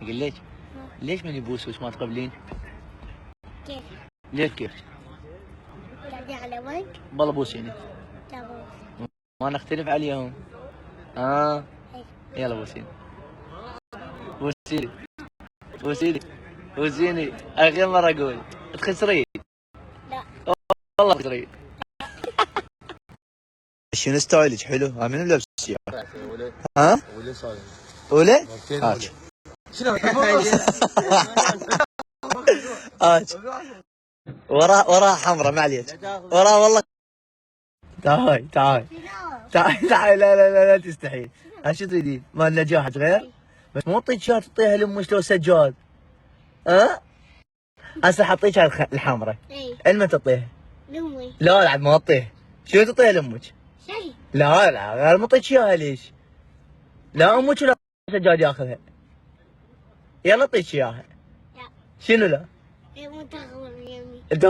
اقول لك ليش من يبوسوش ما تقبلين؟ كيف؟ ليش كيف؟ تعدي على وجه؟ بالله بوسيني. لا بوس. ما نختلف عليهم. اه إيه. يلا بوسيني. بوسيني بوسيني بوسيني اخر مرة اقول تخسرين. لا. والله تخسرين. شنو ستايلك حلو؟ ها منو لابس السيارة؟ ها؟ ولي صاير ولا؟ مرتين هاك. ولي. شنو هاك. وراه حمراء ما عليك. وراه والله. تعال تعال تعال تعال لا تستحي. ها شو تريدين؟ مال نجاح غير؟ بس مو اعطيك شات تعطيها لامك لو سجاد. ها؟ هسه حطيك الحمراء. اي. علما تعطيها. لامي. لا لا ما اعطيها. شنو تعطيها لامك؟ شيء. لا غير ما اعطيك اياها ليش؟ لا امك ولا سجاد ياخذها. يلا اعطيك اياها. لا. شنو لا؟ مو تغول يمي. انت